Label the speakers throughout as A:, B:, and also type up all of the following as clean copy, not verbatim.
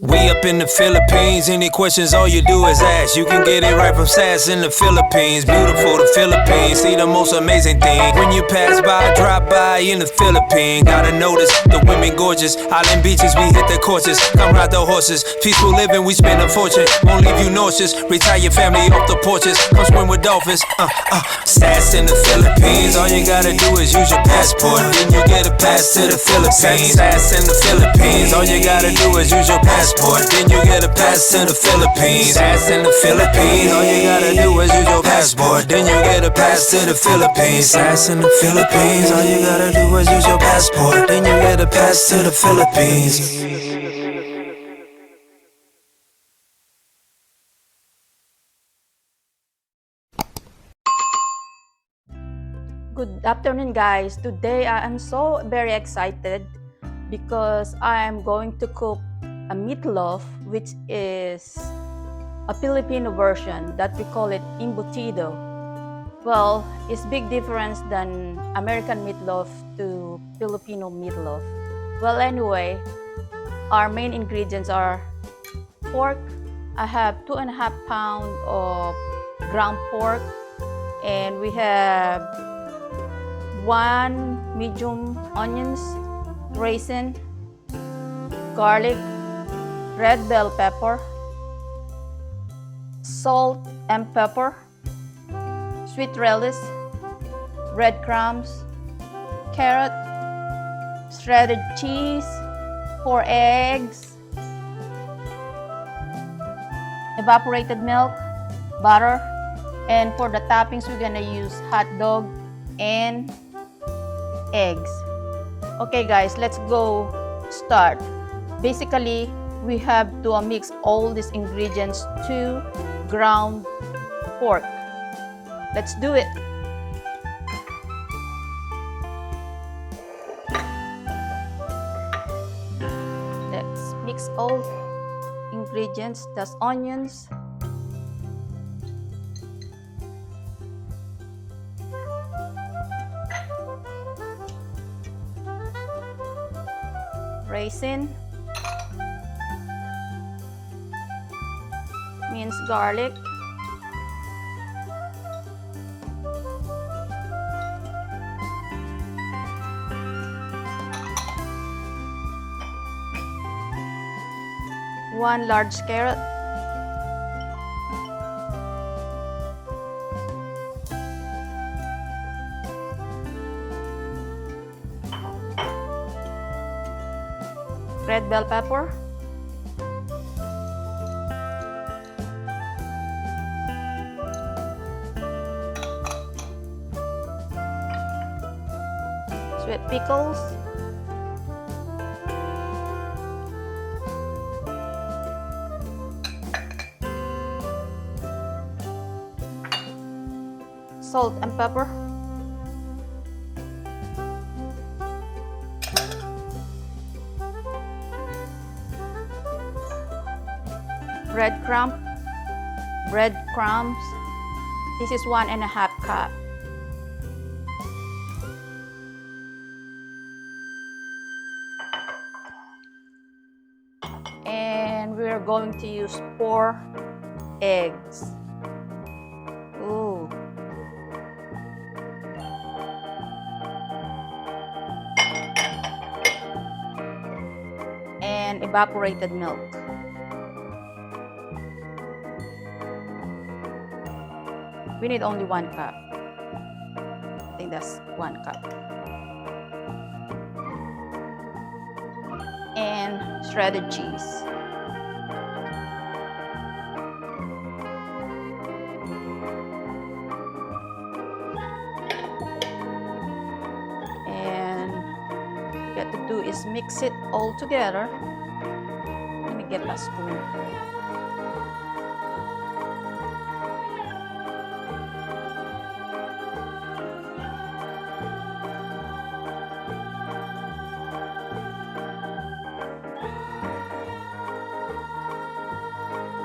A: We up in the Philippines, any questions all you do is ask. You can get it right from Sass in the Philippines. Beautiful, the Philippines, see the most amazing thing. When you pass by, drop by in the Philippines. Gotta notice, the women gorgeous. Island beaches, we hit the courses. Come ride the horses, peaceful living, we spend a fortune. Won't leave you nauseous, retire your family off the porches. Come swim with dolphins, Sass in the Philippines. All you gotta do is use your passport, then you get a pass to the Philippines. Sass in the Philippines. All you gotta do is use your passport, then you get a pass to the Philippines. Sass in the Philippines. All you gotta do is use your passport, then you get a pass to the Philippines. Sass in the Philippines. All you gotta do is use your passport, then you get a pass to the Philippines.
B: Good afternoon, guys. Today I am so very excited because I am going to cook a meatloaf, which is a Filipino version that we call it embutido. Well, it's big difference than American meatloaf to Filipino meatloaf. Well, anyway, our main ingredients are pork. I have 2.5 pounds of ground pork, and we have 1 medium onions, raisin, garlic, red bell pepper, salt and pepper, sweet relish, breadcrumbs, carrot, shredded cheese, 4 eggs, evaporated milk, butter, and for the toppings we're gonna use hot dog and eggs. Okay guys, let's go start. Basically, we have to mix all these ingredients to ground pork. Let's do it. Let's mix all ingredients. That's onions, raisin, minced garlic, one large carrot, red bell pepper, sweet pickles, salt and pepper, breadcrumbs. This is 1.5 cup. And we're going to use 4 eggs. Ooh. And evaporated milk. We need only 1 cup. I think that's 1 cup. And shredded cheese. And what you have to do is mix it all together. Let me get a spoon.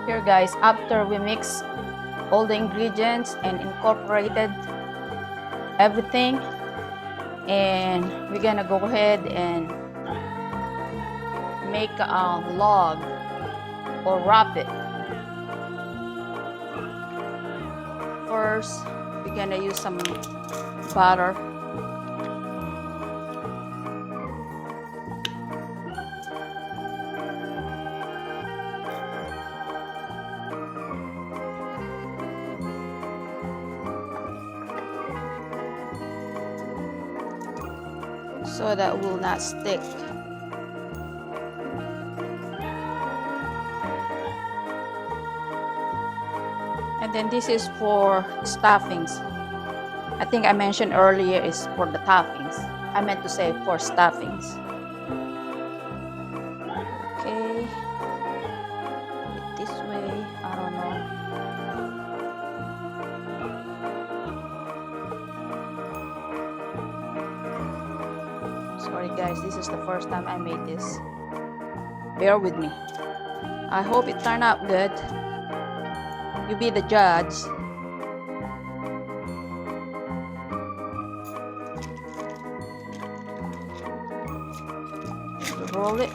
B: Here guys, after we mix all the ingredients and incorporated everything, and we're gonna go ahead and make a log or wrap it. First, we're gonna use some butter. So that will not stick. And then this is for stuffings. I think I mentioned earlier is for the toppings. I meant to say for stuffings. Okay. It this way. I don't know. Sorry guys, this is the first time I made this. Bear with me. I hope it turned out good. You be the judge. Roll it.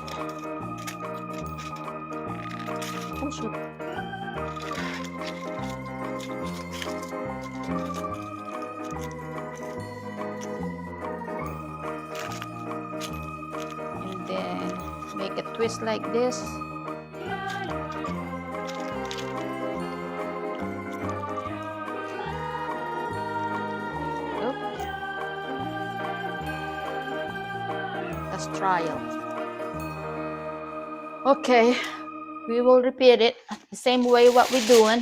B: Oh shoot. And then make a twist like this. That's trial. Okay, we will repeat it the same way what we're doing.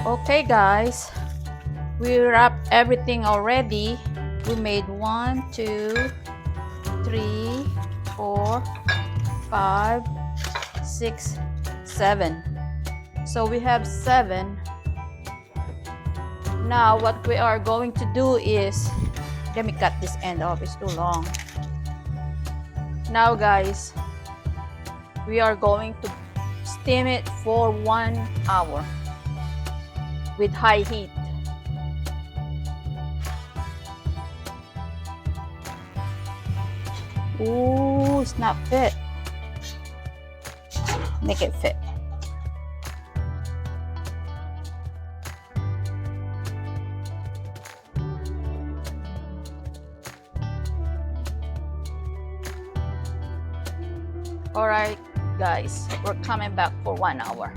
B: Okay guys, we wrapped everything already. We made 1, 2, 3, 4, 5, 6, 7. So we have 7. Now what we are going to do is, let me cut this end off, it's too long. Now guys, we are going to steam it for 1 hour with high heat. Ooh, it's not fit. Make it fit. Alright guys, we're coming back for 1 hour.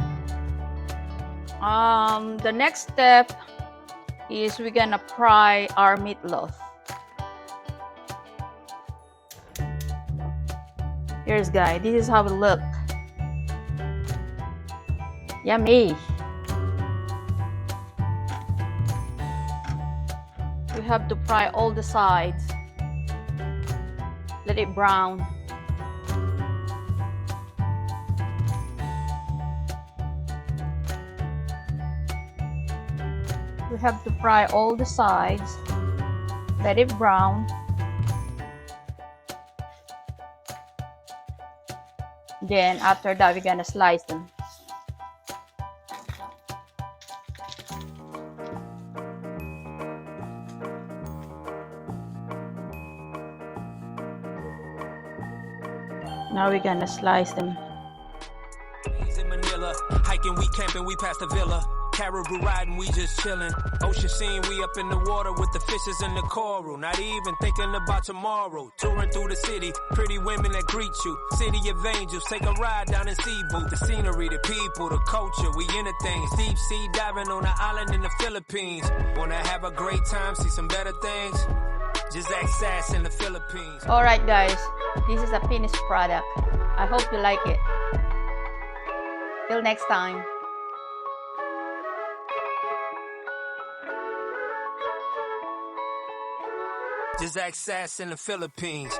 B: The next step is we're gonna fry our meatloaf. Here's guys, this is how it look. Yummy. We have to fry all the sides. Let it brown. We have to fry all the sides. Let it brown. Then after that, we're gonna slice them. Now we're gonna slice them.
A: In Manila, hiking, we camping, we past the villa. Caribou riding, we just chilling. Ocean scene, we up in the water with the fishes and the coral. Not even thinking about tomorrow. Touring through the city, pretty women that greet you. City of angels, take a ride down in Cebu. The scenery, the people, the culture, we into things. Deep sea diving on an island in the Philippines. Wanna have a great time, see some better things? Just act sass in the Philippines.
B: Alright guys, this is a finished product. I hope you like it. Till next time.
A: Just act sass in the Philippines.